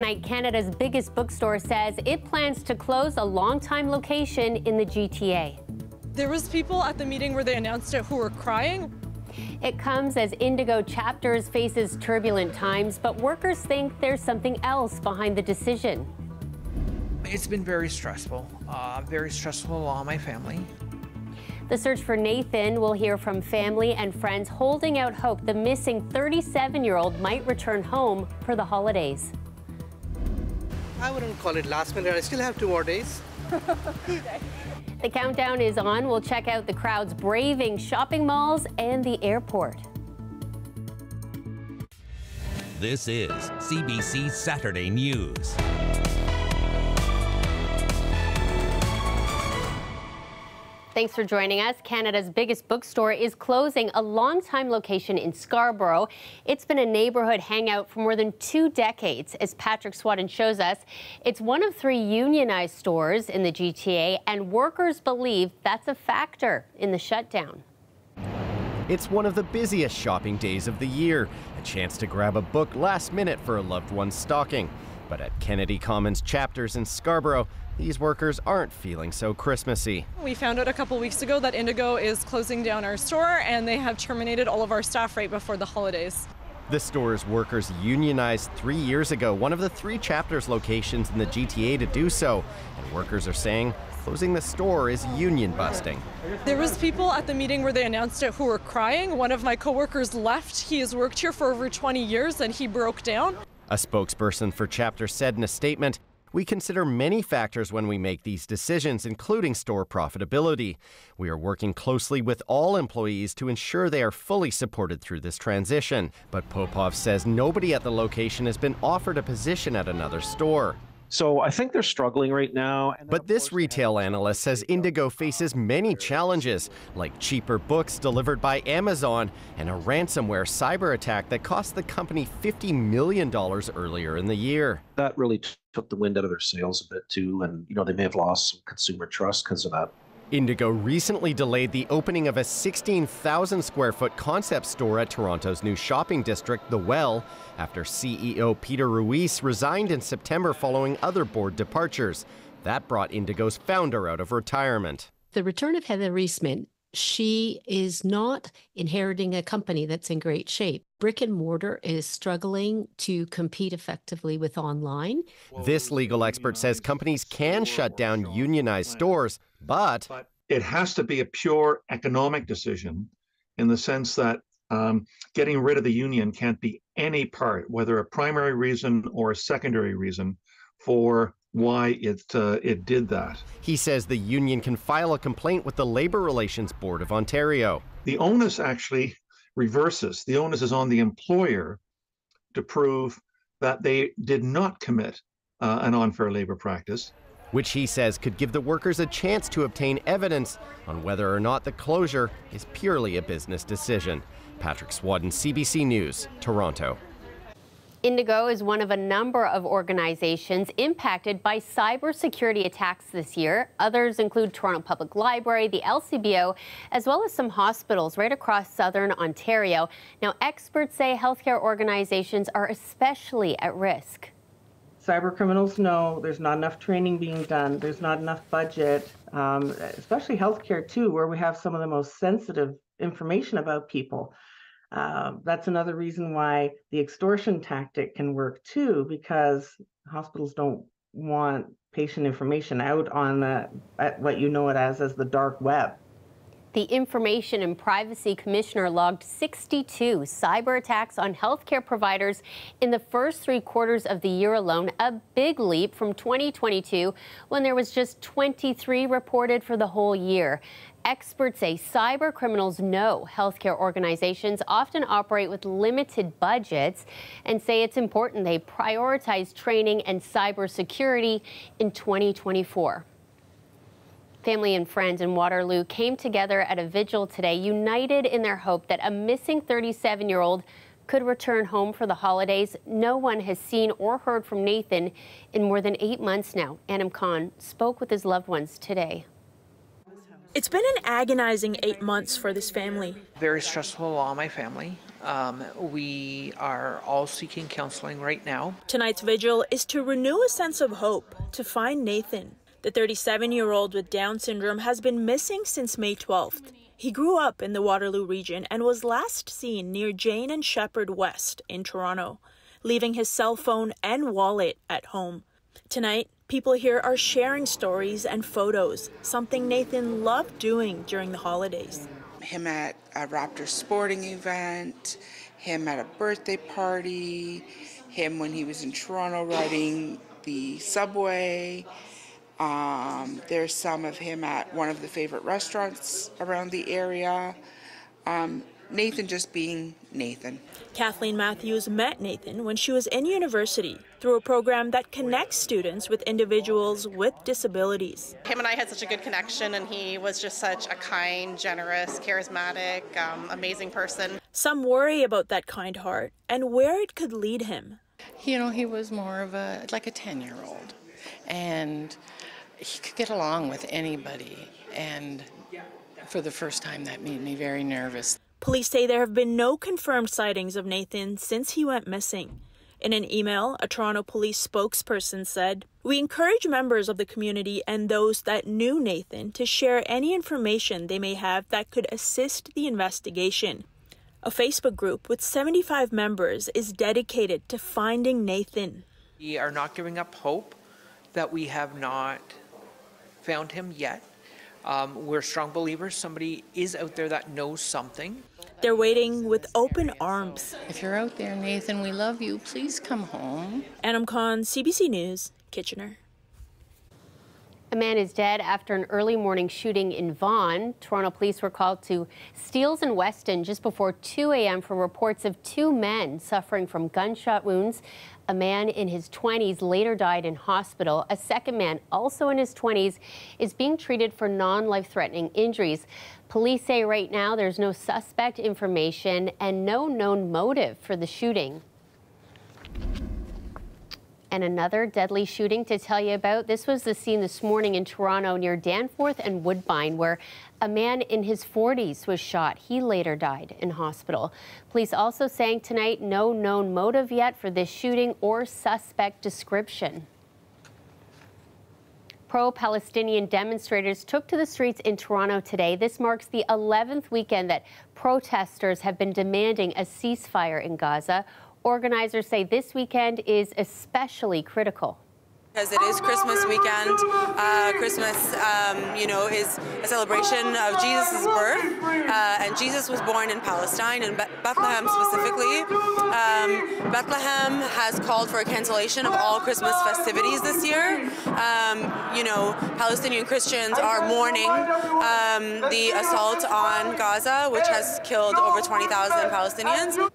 night, Canada's biggest bookstore says it plans to close a longtime location in the GTA. There was people at the meeting where they announced it who were crying. It comes as Indigo Chapters faces turbulent times, but workers think there's something else behind the decision. It's been very stressful on my family. The search for Nathan will hear from family and friends holding out hope the missing 37-year-old might return home for the holidays. I wouldn't call it last minute. I still have 2 more days. The countdown is on. We'll check out the crowds braving shopping malls and the airport. This is CBC Saturday News. Thanks for joining us. Canada's biggest bookstore is closing a longtime location in Scarborough. It's been a neighborhood hangout for more than 2 decades. As Patrick Swadden shows us, it's one of 3 unionized stores in the GTA, and workers believe that's a factor in the shutdown. It's one of the busiest shopping days of the year, a chance to grab a book last minute for a loved one's stocking. But at Kennedy Commons Chapters in Scarborough, these workers aren't feeling so Christmassy. We found out a couple weeks ago that Indigo is closing down our store, and they have terminated all of our staff right before the holidays. The store's workers unionized 3 years ago, one of the 3 Chapters locations in the GTA to do so. And workers are saying closing the store is union busting. There was people at the meeting where they announced it who were crying. One of my coworkers left. He has worked here for over 20 years and he broke down. A spokesperson for Chapter said in a statement, "We consider many factors when we make these decisions, including store profitability. We are working closely with all employees to ensure they are fully supported through this transition." But Popov says nobody at the location has been offered a position at another store. So I think they're struggling right now. But this retail analyst says Indigo faces many challenges, like cheaper books delivered by Amazon and a ransomware cyber attack that cost the company $50 million earlier in the year. That really took the wind out of their sails a bit too, and they may have lost some consumer trust because of that. Indigo recently delayed the opening of a 16,000 square foot concept store at Toronto's new shopping district, The Well, after CEO Peter Ruiz resigned in September following other board departures. That brought Indigo's founder out of retirement. The return of Heather Reisman, she is not inheriting a company that's in great shape. Brick and mortar is struggling to compete effectively with online. This legal expert says companies can shut down unionized stores, but it has to be a pure economic decision in the sense that getting rid of the union can't be any part, whether a primary reason or a secondary reason for why it did that. He says the union can file a complaint with the Labour Relations Board of Ontario. The onus actually reverses. The onus is on the employer to prove that they did not commit an unfair labor practice, which he says could give the workers a chance to obtain evidence on whether or not the closure is purely a business decision. Patrick Swadden, CBC News, Toronto. Indigo is one of a number of organizations impacted by cybersecurity attacks this year. Others include Toronto Public Library, the LCBO, as well as some hospitals right across southern Ontario. Now, experts say healthcare organizations are especially at risk. Cyber criminals know there's not enough training being done, there's not enough budget, especially healthcare too, where we have some of the most sensitive information about people. That's another reason why the extortion tactic can work too, because hospitals don't want patient information out on what you know it as the dark web. The Information and Privacy Commissioner logged 62 cyber attacks on healthcare providers in the first 3 quarters of the year alone, a big leap from 2022 when there was just 23 reported for the whole year. Experts say cyber criminals know healthcare organizations often operate with limited budgets and say it's important they prioritize training and cybersecurity in 2024. Family and friends in Waterloo came together at a vigil today, united in their hope that a missing 37-year-old could return home for the holidays. No one has seen or heard from Nathan in more than 8 months now. Anam Khan spoke with his loved ones today. It's been an agonizing 8 months for this family. Very stressful on my family. We are all seeking counseling right now. Tonight's vigil is to renew a sense of hope to find Nathan. The 37-year-old with Down syndrome has been missing since May 12th. He grew up in the Waterloo region and was last seen near Jane and Shepherd West in Toronto, leaving his cell phone and wallet at home. Tonight, people here are sharing stories and photos, something Nathan loved doing during the holidays. Him at a Raptors sporting event, him at a birthday party, him when he was in Toronto riding the subway. There's some of him at one of the favorite restaurants around the area. Nathan just being Nathan. Kathleen Matthews met Nathan when she was in university through a program that connects students with individuals with disabilities. Him and I had such a good connection, and he was just such a kind, generous, charismatic, amazing person. Some worry about that kind heart and where it could lead him. You know, he was more of like a 10-year-old, and he could get along with anybody, and for the first time that made me very nervous. Police say there have been no confirmed sightings of Nathan since he went missing. In an email, a Toronto police spokesperson said, "We encourage members of the community and those that knew Nathan to share any information they may have that could assist the investigation." A Facebook group with 75 members is dedicated to finding Nathan. We are not giving up hope that we have not found him yet. We're strong believers somebody is out there that knows something. They're waiting with open arms. If you're out there, Nathan, we love you. Please come home. Anam Khan, CBC News, Kitchener. A man is dead after an early morning shooting in Vaughan. Toronto police were called to Steeles and Weston just before 2 a.m. for reports of 2 men suffering from gunshot wounds. A man in his 20s later died in hospital. A second man, also in his 20s, is being treated for non-life-threatening injuries. Police say right now there's no suspect information and no known motive for the shooting. And another deadly shooting to tell you about. This was the scene this morning in Toronto near Danforth and Woodbine, where a man in his 40s was shot. He later died in hospital. Police also saying tonight no known motive yet for this shooting or suspect description. Pro-Palestinian demonstrators took to the streets in Toronto today. This marks the 11th weekend that protesters have been demanding a ceasefire in Gaza. Organizers say this weekend is especially critical. Because it is Christmas weekend. Christmas, is a celebration of Jesus' birth. And Jesus was born in Palestine, in Bethlehem specifically. Bethlehem has called for a cancellation of all Christmas festivities this year. Palestinian Christians are mourning the assault on Gaza, which has killed over 20,000 Palestinians.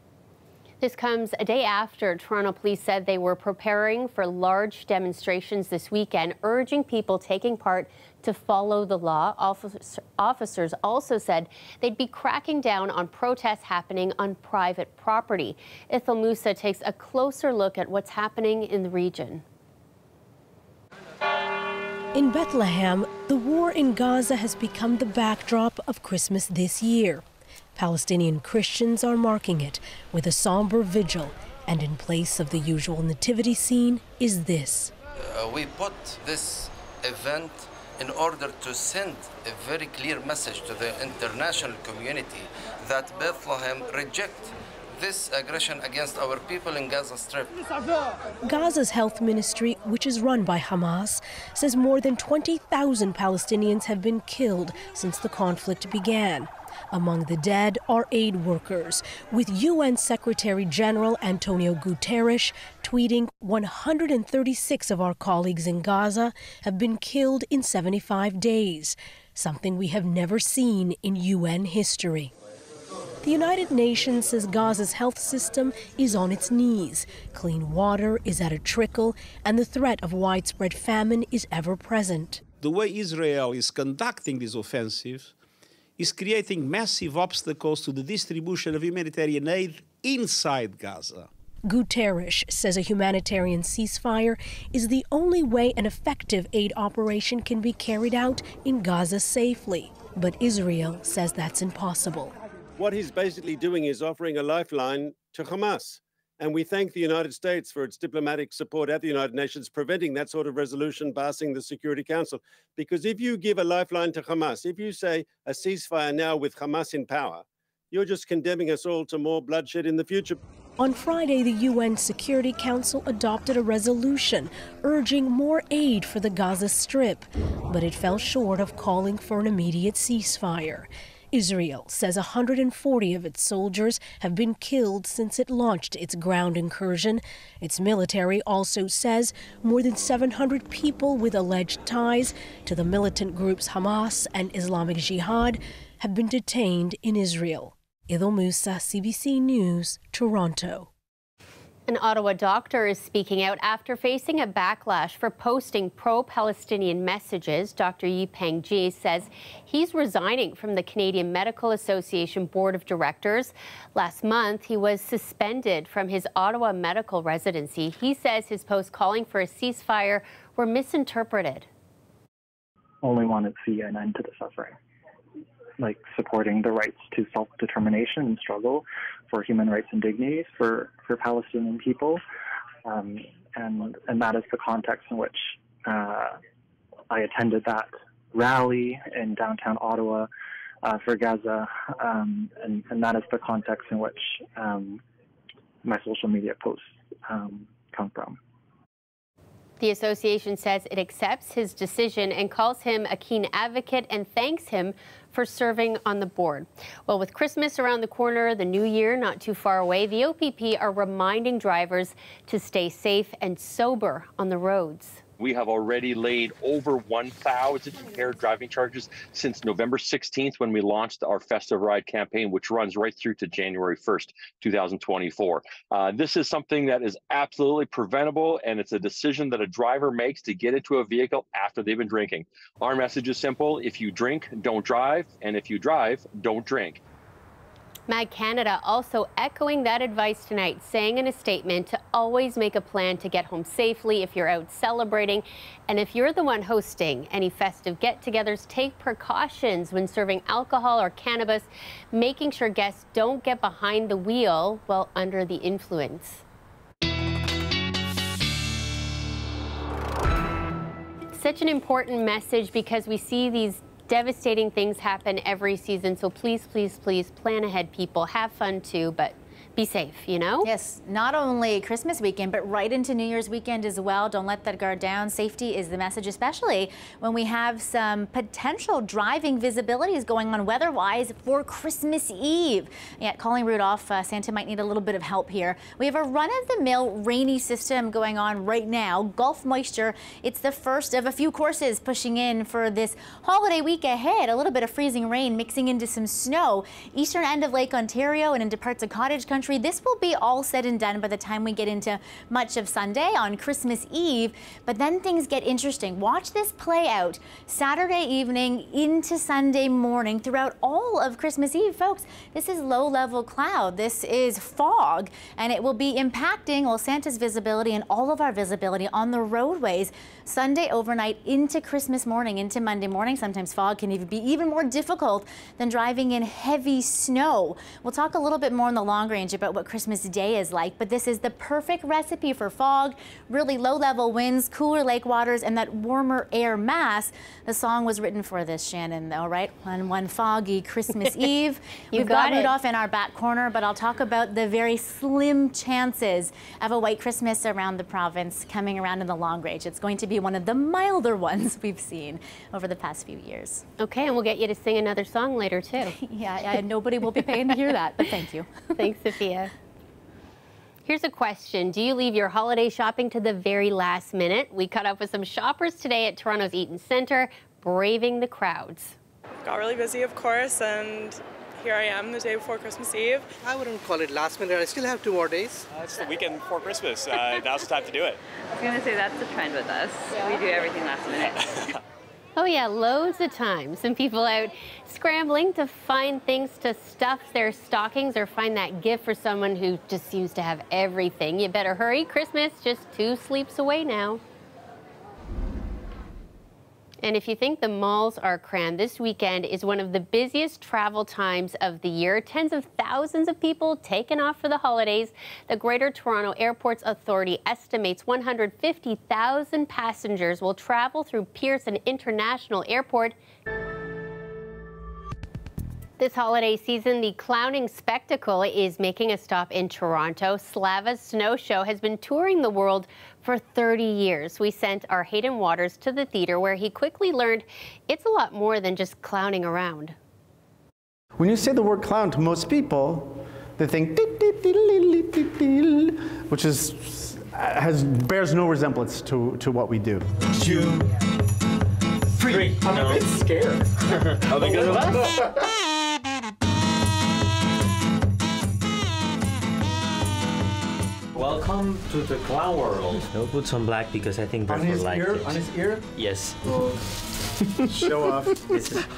This comes a day after Toronto police said they were preparing for large demonstrations this weekend, urging people taking part to follow the law. Officers also said they'd be cracking down on protests happening on private property. Ithel Musa takes a closer look at what's happening in the region. In Bethlehem, the war in Gaza has become the backdrop of Christmas this year. Palestinian Christians are marking it with a somber vigil, and in place of the usual nativity scene is this. We put this event in order to send a very clear message to the international community that Bethlehem rejects this aggression against our people in Gaza Strip. Gaza's health ministry, which is run by Hamas, says more than 20,000 Palestinians have been killed since the conflict began. Among the dead are aid workers, with UN Secretary General Antonio Guterres tweeting 136 of our colleagues in Gaza have been killed in 75 days, something we have never seen in UN history. The United Nations says Gaza's health system is on its knees. Clean water is at a trickle, and the threat of widespread famine is ever present. The way Israel is conducting this offensive is creating massive obstacles to the distribution of humanitarian aid inside Gaza. Guterres says a humanitarian ceasefire is the only way an effective aid operation can be carried out in Gaza safely. But Israel says that's impossible. What he's basically doing is offering a lifeline to Hamas. And we thank the United States for its diplomatic support at the United Nations, preventing that sort of resolution passing the Security Council. Because if you give a lifeline to Hamas, if you say a ceasefire now with Hamas in power, you're just condemning us all to more bloodshed in the future. On Friday, the UN Security Council adopted a resolution urging more aid for the Gaza Strip, but it fell short of calling for an immediate ceasefire. Israel says 140 of its soldiers have been killed since it launched its ground incursion. Its military also says more than 700 people with alleged ties to the militant groups Hamas and Islamic Jihad have been detained in Israel. Idil Musa, CBC News, Toronto. An Ottawa doctor is speaking out after facing a backlash for posting pro-Palestinian messages. Dr. Yipeng Ji says he's resigning from the Canadian Medical Association Board of Directors. Last month, he was suspended from his Ottawa medical residency. He says his posts calling for a ceasefire were misinterpreted. Only wanted to see an end to the suffering, like supporting the rights to self-determination and struggle for human rights and dignity for Palestinian people. And that is the context in which I attended that rally in downtown Ottawa for Gaza. And that is the context in which my social media posts come from. The association says it accepts his decision and calls him a keen advocate and thanks him for serving on the board. Well, with Christmas around the corner, the new year not too far away, the OPP are reminding drivers to stay safe and sober on the roads. We have already laid over 1,000 impaired driving charges since November 16th when we launched our Festive Ride campaign, which runs right through to January 1st, 2024. This is something that is absolutely preventable, and it's a decision that a driver makes to get into a vehicle after they've been drinking. Our message is simple: if you drink, don't drive, and if you drive, don't drink. MAG Canada also echoing that advice tonight, saying in a statement to always make a plan to get home safely if you're out celebrating. And if you're the one hosting any festive get-togethers, take precautions when serving alcohol or cannabis, making sure guests don't get behind the wheel while under the influence. Such an important message because we see these devastating things happen every season. So please, please, please plan ahead, people. Have fun too, but be safe, you know? Yes, not only Christmas weekend, but right into New Year's weekend as well. Don't let that guard down. Safety is the message, especially when we have some potential driving visibilities going on weather-wise for Christmas Eve. Yeah, calling Rudolph, Santa might need a little bit of help here. We have a run-of-the-mill rainy system going on right now. Gulf moisture, it's the first of a few courses pushing in for this holiday week ahead. A little bit of freezing rain mixing into some snow. Eastern end of Lake Ontario and into parts of Cottage Country. This will be all said and done by the time we get into much of Sunday on Christmas Eve, but then things get interesting. Watch this play out Saturday evening into Sunday morning throughout all of Christmas Eve, folks. This is low-level cloud. This is fog, and it will be impacting, well, Santa's visibility and all of our visibility on the roadways Sunday overnight into Christmas morning, into Monday morning. Sometimes fog can even be even more difficult than driving in heavy snow. We'll talk a little bit more in the long range about what Christmas Day is like, but this is the perfect recipe for fog, really low-level winds, cooler lake waters, and that warmer air mass. The song was written for this, Shannon, though, right? On one foggy Christmas Eve. We've got Rudolph in our back corner, but I'll talk about the very slim chances of a white Christmas around the province coming around in the long range. It's going to be one of the milder ones we've seen over the past few years. Okay, and we'll get you to sing another song later, too. Yeah, nobody will be paying to hear that, but thank you. Thanks, Sophia. Here's a question. Do you leave your holiday shopping to the very last minute? We caught up with some shoppers today at Toronto's Eaton Centre, braving the crowds. Got really busy, of course, and here I am the day before Christmas Eve. I wouldn't call it last minute. I still have 2 more days. It's the weekend before Christmas. Now's the time to do it. I was going to say that's the trend with us. Yeah. We do everything last minute. Oh yeah, loads of times. Some people out scrambling to find things to stuff their stockings or find that gift for someone who just seems to have everything. You better hurry. Christmas just 2 sleeps away now. And if you think the malls are crammed, this weekend is one of the busiest travel times of the year. Tens of thousands of people taken off for the holidays. The Greater Toronto Airports Authority estimates 150,000 passengers will travel through Pearson International Airport. This holiday season, the clowning spectacle is making a stop in Toronto. Slava's Snow Show has been touring the world for 30 years. We sent our Hayden Waters to the theater where he quickly learned it's a lot more than just clowning around. When you say the word clown to most people, they think which bears no resemblance to what we do. 2, 3. I'm a bit scared. How they go to that? Welcome to the clown world. I'll put some black because I think that's what like it. On his ear? Yes. Show off.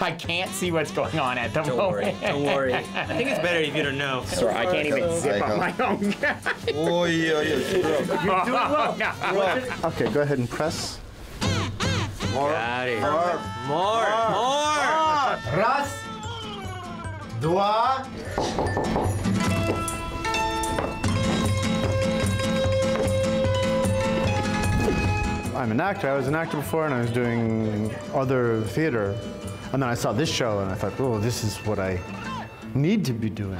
I can't see what's going on at the moment. Don't worry. I think it's better if you don't know. Sorry, I can't even zip up my own guy. Oh, yeah. You're doing well. Okay, go ahead and press. More. Got it. More. Raz. Dwa. I'm an actor. I was an actor before, and I was doing other theater. And then I saw this show, and I thought, oh, this is what I need to be doing.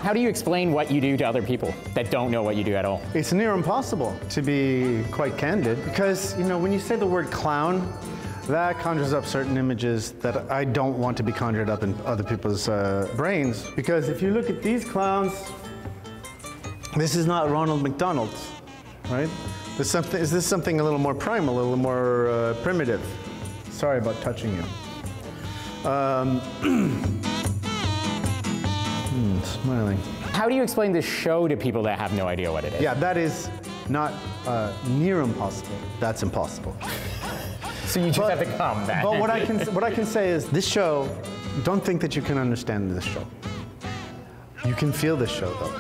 How do you explain what you do to other people that don't know what you do at all? It's near impossible, to be quite candid, because, you know, when you say the word clown, that conjures up certain images that I don't want to be conjured up in other people's brains. Because if you look at these clowns, this is not Ronald McDonald, right? Is this something a little more primal, a little more primitive? Sorry about touching you. Smiling. How do you explain this show to people that have no idea what it is? Yeah, that is not near impossible. That's impossible. So you just have to come back. But what I can say is this show, don't think that you can understand this show. You can feel this show though.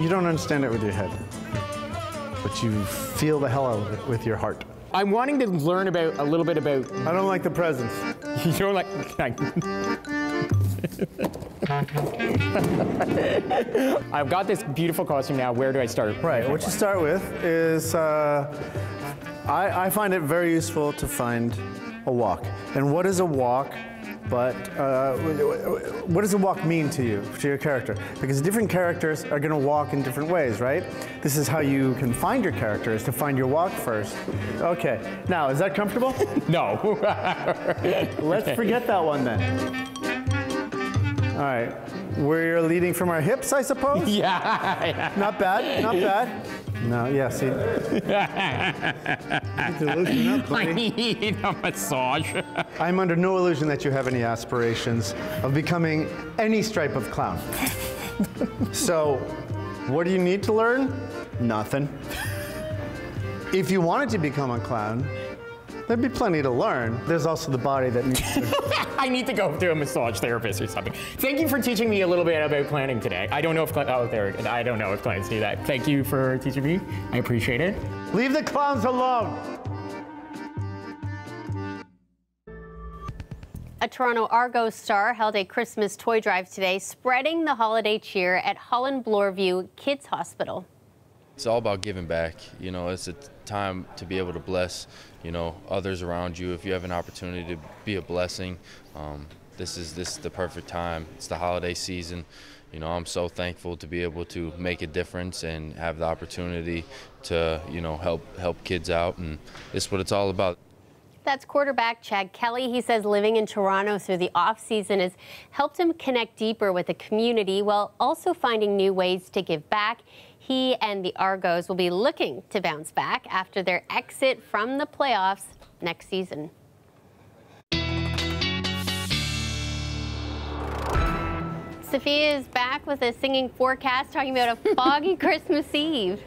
You don't understand it with your head, but you feel the hell out of it with your heart. I'm wanting to learn about a little bit about. I don't like the presents. You don't like. I've got this beautiful costume now. Where do I start? Right. What you start with is I find it very useful to find a walk. And what is a walk? But what does a walk mean to you, to your character? Because different characters are going to walk in different ways, right? This is how you can find your character, is to find your walk first. Okay, now, is that comfortable? No. Let's forget that one then. All right, we're leading from our hips, I suppose? Yeah. Not bad, not bad. No, yeah, see. You need to loosen up, buddy. I need a massage. I'm under no illusion that you have any aspirations of becoming any stripe of clown. So, what do you need to learn? Nothing. If you wanted to become a clown, there'd be plenty to learn. There's also the body that needs to... I need to go to a massage therapist or something. Thank you for teaching me a little bit about clowning today. I don't know if I don't know if clowns do that. Thank you for teaching me. I appreciate it. Leave the clowns alone. A Toronto Argos star held a Christmas toy drive today, spreading the holiday cheer at Holland Bloorview Kids Hospital. It's all about giving back. You know, it's a time to be able to bless, you know, others around you. If you have an opportunity to be a blessing, this is the perfect time. It's the holiday season. You know, I'm so thankful to be able to make a difference and have the opportunity to, you know, help kids out, and it's what it's all about. That's quarterback Chad Kelly. He says living in Toronto through the off-season has helped him connect deeper with the community while also finding new ways to give back. He and the Argos will be looking to bounce back after their exit from the playoffs next season. Sophia is back with a singing forecast talking about a foggy Christmas Eve.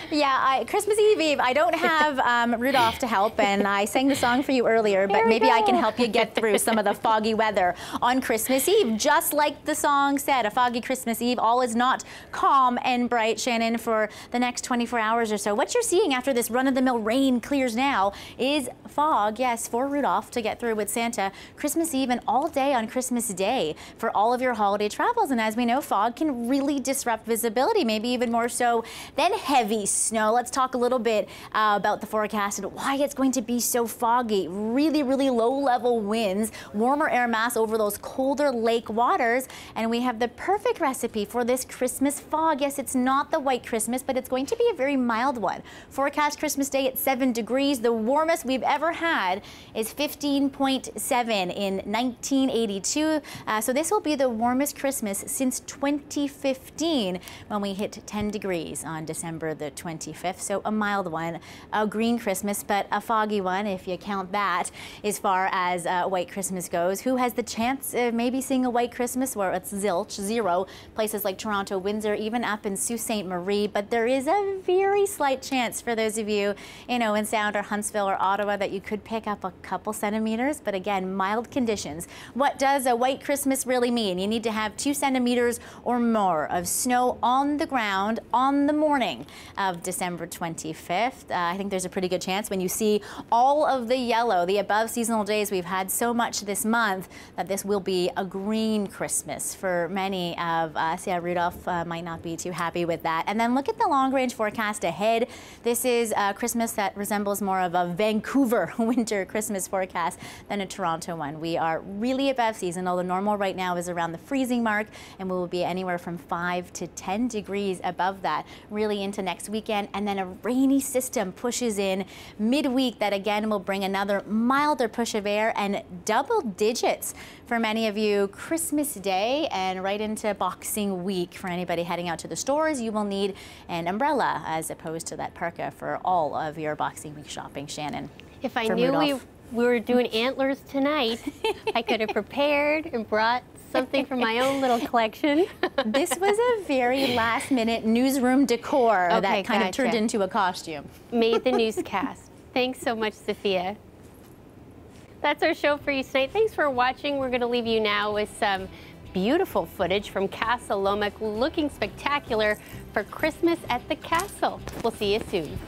Christmas Eve, I don't have Rudolph to help, and I sang the song for you earlier, but maybe I can help you get through some of the foggy weather on Christmas Eve. Just like the song said, a foggy Christmas Eve, all is not calm and bright, Shannon, for the next 24 hours or so. What you're seeing after this run-of-the-mill rain clears now is fog, yes, for Rudolph to get through with Santa Christmas Eve and all day on Christmas Day for all of your holiday travels. And as we know, fog can really disrupt visibility, maybe even more so than heavy snow. Let's talk a little bit about the forecast and why it's going to be so foggy. Really, really low-level winds, warmer air mass over those colder lake waters, and we have the perfect recipe for this Christmas fog. Yes, it's not the white Christmas, but it's going to be a very mild one. Forecast Christmas Day at 7 degrees. The warmest we've ever had is 15.7 in 1982. So this will be the warmest Christmas since 2015 when we hit 10 degrees on December the 25th. So a mild one, a green Christmas, but a foggy one if you count that as far as white Christmas goes. Who has the chance of maybe seeing a white Christmas? Where it's zilch, zero. Places like Toronto, Windsor, even up in Sault Ste. Marie, but there is a very slight chance for those of you in Owen Sound or Huntsville or Ottawa that you could pick up a couple centimeters, but again, mild conditions. What does a white Christmas really mean? You need to have 2 centimeters or more of snow on the ground on the morning of December 25th. I think there's a pretty good chance when you see all of the yellow, the above seasonal days we've had so much this month, that this will be a green Christmas for many of us. Yeah, Rudolph might not be too happy with that. And then look at the long-range forecast ahead. This is Christmas that resembles more of a Vancouver winter Christmas forecast than a Toronto one. We are really above seasonal. The normal right now is around the freezing mark, and we will be anywhere from 5 to 10 degrees above that, really into next weekend. And then a rainy system pushes in midweek that again will bring another milder push of air and double digits for many of you Christmas Day and right into Boxing Week. For anybody heading out to the stores, you will need an umbrella as opposed to that parka for all of your Boxing Week shopping, Shannon. If I knew we were doing antlers tonight, I could have prepared and brought something from my own little collection. This was a very last-minute newsroom decor that kind of turned into a costume. Made the newscast. Thanks so much, Sophia. That's our show for you tonight. Thanks for watching. We're going to leave you now with some beautiful footage from Castle Lomac, looking spectacular for Christmas at the castle. We'll see you soon.